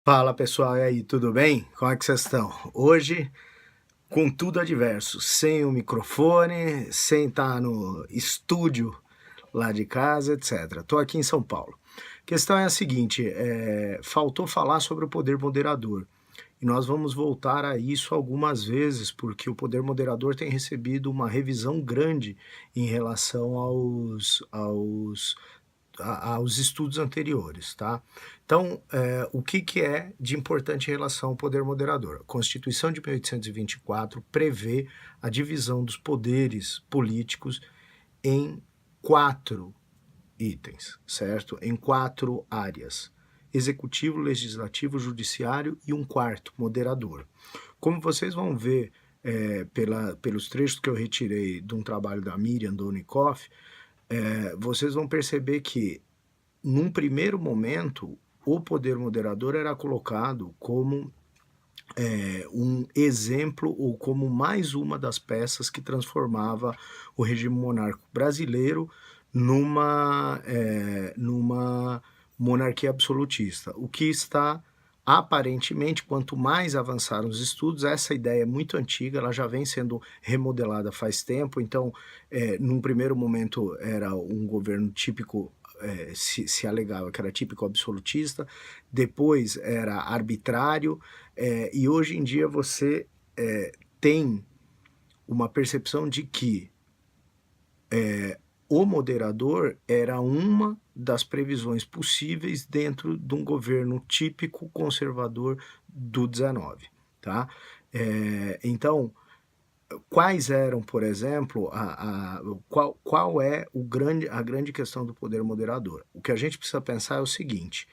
Fala pessoal, e aí, tudo bem? Como é que vocês estão? Hoje, com tudo adverso, sem o microfone, sem estar no estúdio lá de casa, etc. Estou aqui em São Paulo. A questão é a seguinte: faltou falar sobre o poder moderador. E nós vamos voltar a isso algumas vezes, porque o poder moderador tem recebido uma revisão grande em relação aos estudos anteriores, tá? Então, o que, que é de importante em relação ao poder moderador? A Constituição de 1824 prevê a divisão dos poderes políticos em 4 itens, certo? Em 4 áreas: executivo, legislativo, judiciário e um quarto, moderador. Como vocês vão ver pelos trechos que eu retirei de um trabalho da Miriam Donikoff, vocês vão perceber que, num primeiro momento, o poder moderador era colocado como um exemplo ou como mais uma das peças que transformava o regime monárquico brasileiro numa monarquia absolutista. O que está aparentemente, quanto mais avançaram os estudos, essa ideia é muito antiga, ela já vem sendo remodelada faz tempo. Então, num primeiro momento era um governo típico, se alegava que era típico absolutista, depois era arbitrário, e hoje em dia você tem uma percepção de que o moderador era uma das previsões possíveis dentro de um governo típico conservador do 19, tá? Então, quais eram, por exemplo, qual é a grande questão do poder moderador? O que a gente precisa pensar é o seguinte: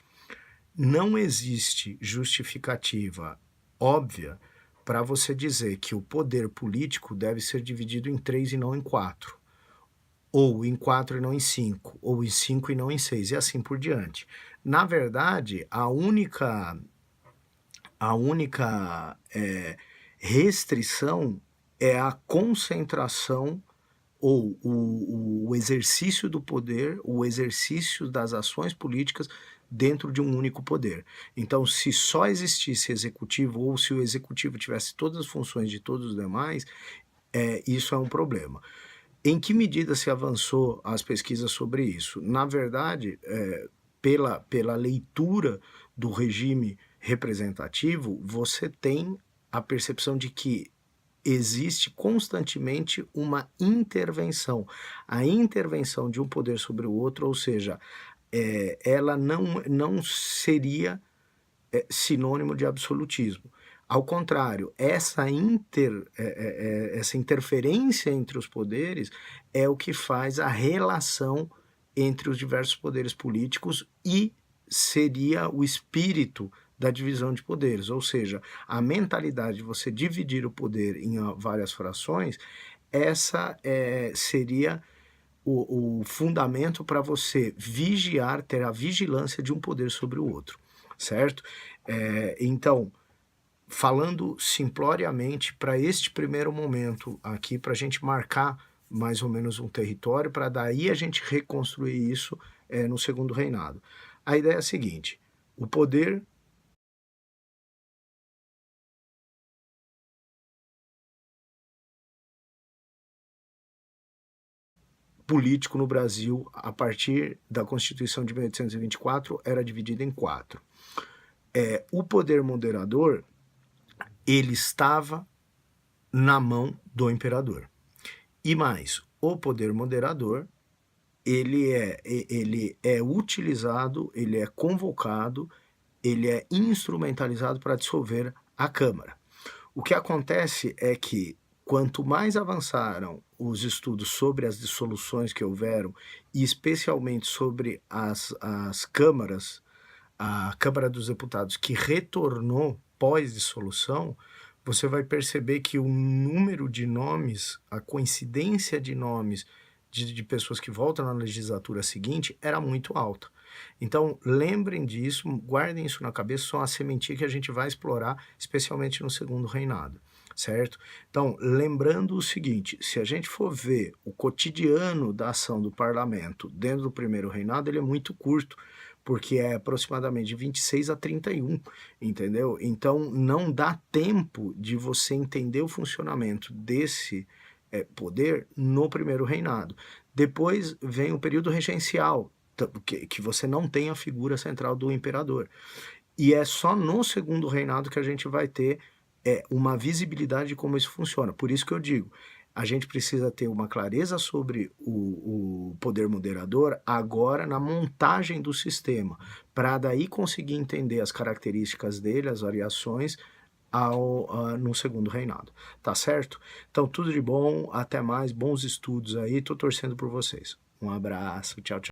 não existe justificativa óbvia para você dizer que o poder político deve ser dividido em 3 e não em 4, ou em 4 e não em 5, ou em 5 e não em 6, e assim por diante. Na verdade, a única restrição é a concentração ou o exercício do poder, o exercício das ações políticas dentro de um único poder. Então, se só existisse executivo, ou se o executivo tivesse todas as funções de todos os demais, isso é um problema. Em que medida se avançou as pesquisas sobre isso? Na verdade, pela leitura do regime representativo, você tem a percepção de que existe constantemente uma intervenção. A intervenção de um poder sobre o outro, ou seja, ela não seria sinônimo de absolutismo. Ao contrário, essa interferência entre os poderes é o que faz a relação entre os diversos poderes políticos e seria o espírito da divisão de poderes, ou seja, a mentalidade de você dividir o poder em várias frações, essa seria o fundamento para você vigiar, ter a vigilância de um poder sobre o outro, certo? Então, falando simploriamente para este primeiro momento aqui, para a gente marcar mais ou menos um território, para daí a gente reconstruir isso no segundo reinado. A ideia é a seguinte: o poder político no Brasil, a partir da Constituição de 1824, era dividido em 4. O poder moderador, ele estava na mão do imperador. E mais, o poder moderador, ele é utilizado, ele é convocado, ele é instrumentalizado para dissolver a Câmara. O que acontece é que, quanto mais avançaram os estudos sobre as dissoluções que houveram, e especialmente sobre as câmaras, a Câmara dos Deputados que retornou pós-dissolução, você vai perceber que o número de nomes, a coincidência de nomes de pessoas que voltam na legislatura seguinte era muito alta. Então, lembrem disso, guardem isso na cabeça, são a sementinha que a gente vai explorar, especialmente no segundo reinado, certo? Então, lembrando o seguinte: se a gente for ver o cotidiano da ação do parlamento dentro do primeiro reinado, ele é muito curto, porque é aproximadamente de 26 a 31, entendeu? Então não dá tempo de você entender o funcionamento desse poder no primeiro reinado. Depois vem o período regencial, que você não tem a figura central do imperador. E é só no segundo reinado que a gente vai ter uma visibilidade de como isso funciona. Por isso que eu digo, a gente precisa ter uma clareza sobre o poder moderador agora na montagem do sistema, para daí conseguir entender as características dele, as variações, no segundo reinado. Tá certo? Então, tudo de bom, até mais, bons estudos aí, tô torcendo por vocês. Um abraço, tchau, tchau.